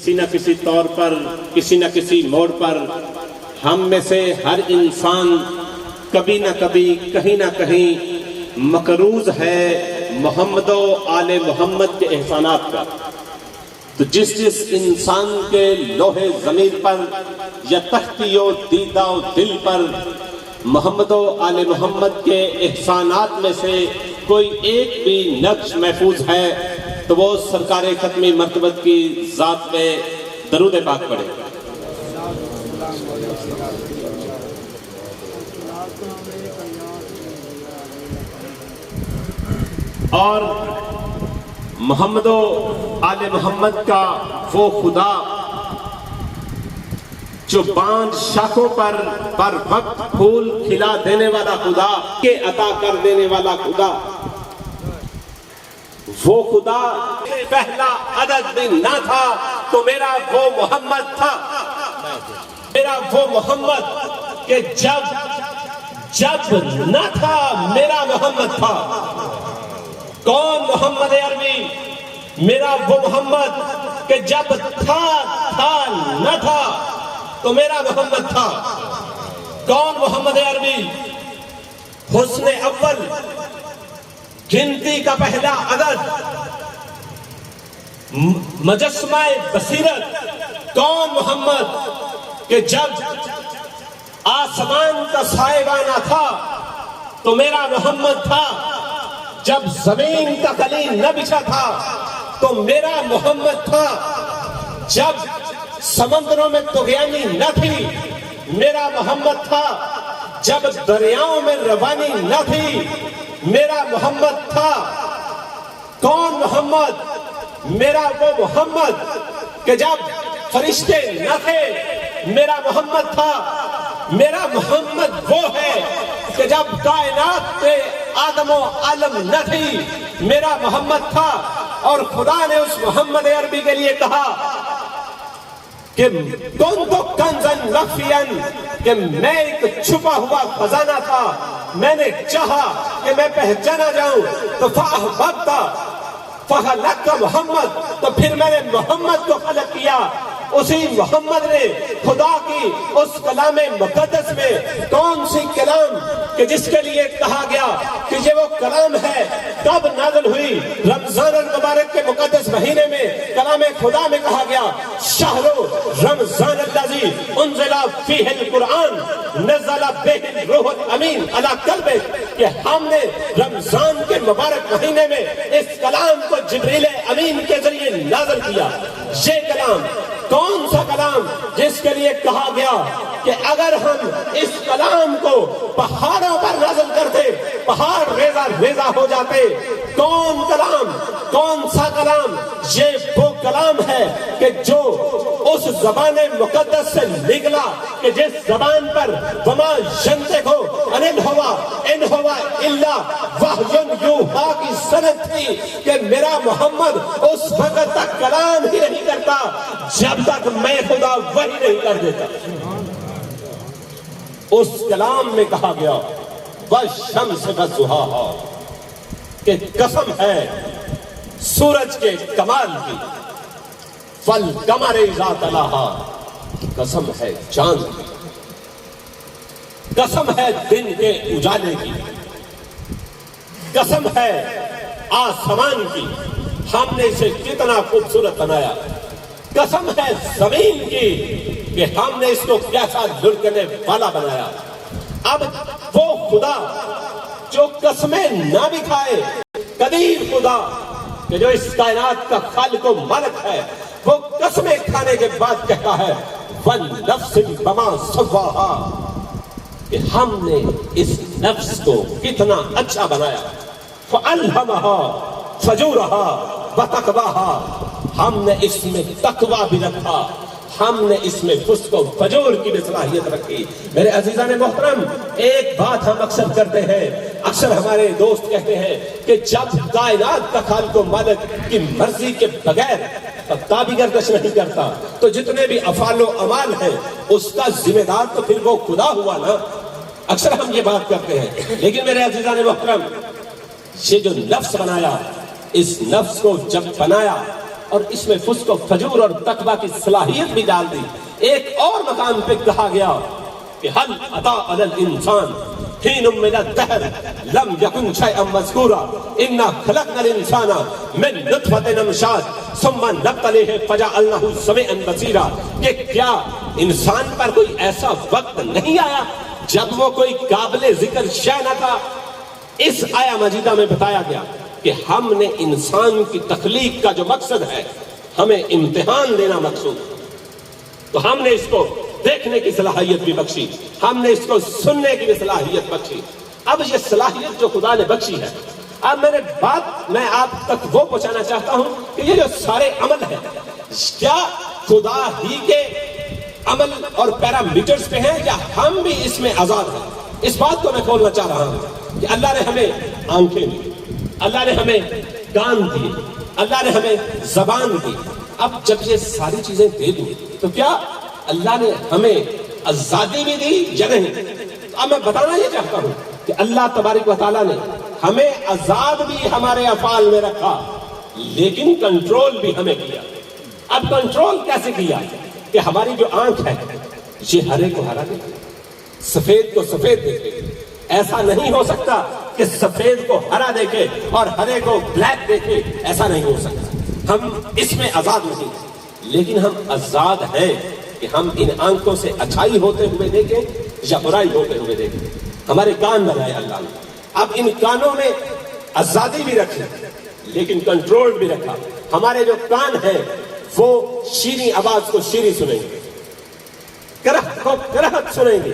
کسی نہ کسی طور پر، کسی نہ کسی موڑ پر ہم میں سے ہر انسان کبھی نہ کبھی کہیں نہ کہیں مقروض ہے محمد و آل محمد کے احسانات کا۔ تو جس انسان کے لوح ضمیر پر یا تختی و دیدہ و دل پر محمد و آل محمد کے احسانات میں سے کوئی ایک بھی نقش محفوظ ہے تو وہ سرکار ختمی مرتبت کی ذات پہ درود پاک پڑھے۔ اور محمد و آل محمد کا وہ خدا جو باندھ شاخوں پر وقت پھول کھلا دینے والا خدا، کے عطا کر دینے والا خدا، وہ خدا پہلا عدد بھی نہ تھا تو میرا وہ محمد تھا، میرا وہ محمد کہ جب نہ تھا میرا محمد تھا۔ کون محمد عربی؟ میرا وہ محمد کہ جب تھا نہ تھا تو میرا محمد تھا۔ کون محمد عربی؟ حسن اول، گنتی کا پہلا عدد، مجسمہ بصیرت۔ کون محمد کہ جب آسمان کا سائبانہ تھا تو میرا محمد تھا، جب زمین کا قلین نہ بچھا تھا تو میرا محمد تھا، جب سمندروں میں طغیانی نہ تھی میرا محمد تھا، جب دریاؤں میں روانی نہ تھی میرا محمد تھا۔ کون محمد؟ میرا وہ محمد کہ جب فرشتے نہ تھے میرا محمد تھا۔ میرا محمد وہ ہے کہ جب کائنات پہ آدم و عالم نہ تھی میرا محمد تھا۔ اور خدا نے اس محمد عربی کے لیے کہا کہ کنت کنزا مخفیا، کہ میں ایک چھپا ہوا خزانہ تھا، میں نے چاہا کہ میں پہچانا جاؤں تو فاحببت فخلقت محمد، تو پھر میں نے محمد کو خلق کیا۔ اسی محمد نے خدا کی اس کلام مقدس میں، کون سی کلام کہ جس کے لیے کہا گیا کہ یہ وہ کلام ہے، کب نازل ہوئی؟ رمضان المبارک کے مقدس مہینے میں کلام خدا میں کہا گیا شہر رمضان الذی انزل فیہ القرآن نزل بہ الروح الامین علی قلبک، کہ ہم نے رمضان کے مبارک مہینے میں اس کلام کو جبریل امین کے ذریعے نازل کیا۔ یہ کلام کون سا کلام جس کے لیے کہا گیا کہ اگر ہم اس کلام کو پہاڑوں پر نازل کرتے پہاڑ ریزہ ریزہ ہو جاتے؟ کون کلام؟ کون سا کلام؟ یہ وہ کلام ہے کہ جو اس زبان مقدس سے نکلا کہ جس زبان پر وما ینطق عن الہوی ان ہوا الا وحی یوحی کی سند تھی کہ میرا محمد اس وقت تک کلام ہی نہیں کرتا جب تک میں خدا وحی نہیں کر دیتا۔ اس کلام میں کہا گیا وَالشَّمْسِ وَضُحَاهَا، کہ قسم ہے سورج کے کمال کی، وَالْقَمَرِ إِذَا تَلَاهَا، قسم ہے چاند کی، قسم ہے دن کے اجالے کی، قسم ہے آسمان کی، ہم نے اسے کتنا خوبصورت بنایا، قسم ہے زمین کی کہ ہم نے اس کو کیسا لڑکنے والا بنایا۔ اب وہ خدا جو قسمیں نہ بھی کھائے، قدیر خدا کہ جو اس کائنات کا خالق و مالک ہے، وہ قسمیں کھانے کے بعد کہتا ہے وَالنَّفْسِ بَمَا سَوَّاهَا، کہ ہم نے اس نفس کو کتنا اچھا بنایا، فَأَلْهَمَهَا فَجُورَهَا وَتَقْوَاهَا، ہم نے اس میں تقوی بھی رکھا، ہم نے اس میں فسق و فجور کی بھی صلاحیت رکھی۔ میرے عزیزان محترم، ایک بات ہم اکثر کرتے ہیں، اکثر ہمارے دوست کہتے ہیں کہ جب کائنات کا خالق و مالک کی مرضی کے بغیر تابع گردش نہیں کرتا تو جتنے بھی افعال و اعمال ہیں اس کا ذمہ دار تو پھر وہ خدا ہوا نا۔ اکثر ہم یہ بات کرتے ہیں، لیکن میرے عزیزان محترم، یہ جو نفس بنایا، اس نفس کو جب بنایا اور اس میں فسق و فجور اور تقوی کی صلاحیت بھی ڈال دی۔ ایک اور مقام پہ کہا گیا کہ هل اتى على الانسان حين من الدهر لم يكن شيئا مذكورا انا خلقنا الانسان من نطفة امشاج ثم نبتليه فجعلناه سميعا بصيرا، کہ کیا انسان پر کوئی ایسا وقت نہیں آیا جب وہ کوئی قابل ذکر شے نہ تھا؟ اس آیا مجیدہ میں بتایا گیا کہ ہم نے انسان کی تخلیق کا جو مقصد ہے، ہمیں امتحان لینا مقصود، تو ہم نے اس کو دیکھنے کی صلاحیت بھی بخشی، ہم نے اس کو سننے کی بھی صلاحیت بخشی۔ اب یہ صلاحیت جو خدا نے بخشی ہے، اب میں آپ تک وہ پہنچانا چاہتا ہوں کہ یہ جو سارے عمل ہیں، کیا خدا ہی کے عمل اور پیرامیٹرز پہ ہیں یا ہم بھی اس میں آزاد ہیں؟ اس بات کو میں کھولنا چاہ رہا ہوں کہ اللہ نے ہمیں آنکھیں دی، اللہ نے ہمیں کان دیے، اللہ نے ہمیں زبان دی۔ اب جب یہ ساری چیزیں دے دی تو کیا اللہ نے ہمیں آزادی بھی دی یا نہیں؟ اب میں بتانا یہ چاہتا ہوں کہ اللہ تبارک و تعالیٰ نے ہمیں آزاد بھی ہمارے افعال میں رکھا، لیکن کنٹرول بھی ہمیں کیا۔ اب کنٹرول کیسے کیا؟ کہ ہماری جو آنکھ ہے یہ ہرے کو ہرا دیکھے، سفید کو سفید دیکھے۔ ایسا نہیں ہو سکتا کہ سفید کو ہرا دیکھے اور ہرے کو بلیک دیکھے، ایسا نہیں ہو سکتا۔ ہم اس میں آزاد نہیں، لیکن ہم آزاد ہیں کہ ہم ان آنکھوں سے اچھائی ہوتے ہوئے دیکھیں یا برائی ہوتے ہوئے دیکھیں۔ ہمارے کان بنائے اللہ نے، اب ان کانوں میں آزادی بھی رکھی لیکن کنٹرول بھی رکھا۔ ہمارے جو کان ہیں وہ شیریں آواز کو شیریں سنیں گے، کرہت کو کرہت سنیں گے،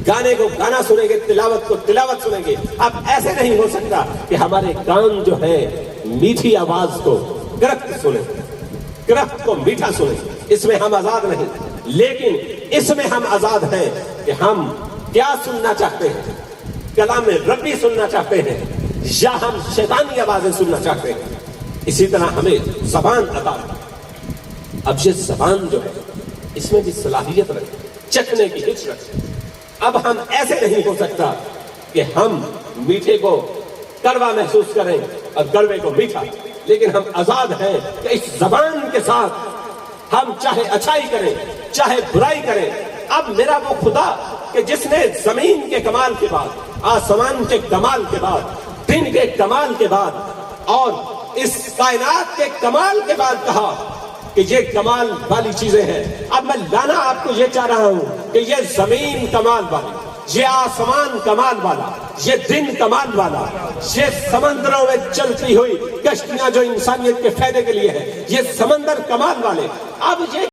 گانے کو گانا سنیں گے، تلاوت کو تلاوت سنیں گے۔ اب ایسے نہیں ہو سکتا کہ ہمارے کان جو ہے میٹھی آواز کو کرہت سنیں، کرہت کو میٹھا سنیں، اس میں ہم آزاد نہیں۔ لیکن اس میں ہم آزاد ہیں کہ ہم کیا سننا چاہتے ہیں، کلام ربی سننا چاہتے ہیں یا ہم شیطانی آوازیں سننا چاہتے ہیں۔ اسی طرح ہمیں زبان عطا ہے۔ اب یہ زبان جو ہے اس میں بھی صلاحیت رکھے، چکھنے کی ہچ رکھے۔ اب ہم ایسے نہیں ہو سکتا کہ ہم میٹھے کو کڑوا محسوس کریں اور کڑوے کو میٹھا، لیکن ہم آزاد ہیں کہ اس زبان کے ساتھ ہم چاہے اچھائی کریں چاہے برائی کریں۔ اب میرا وہ خدا کہ جس نے زمین کے کمال کے بعد، آسمان کے کمال کے بعد، دن کے کمال کے بعد اور اس کائنات کے کمال کے بعد کہا کہ یہ کمال والی چیزیں ہیں، اب میں لانا آپ کو یہ چاہ رہا ہوں کہ یہ زمین کمال والی، یہ آسمان کمال والا، یہ دن کمال والا، یہ سمندروں میں چلتی ہوئی کشتیاں جو انسانیت کے فائدے کے لیے ہیں، یہ سمندر کمال والے۔ اب یہ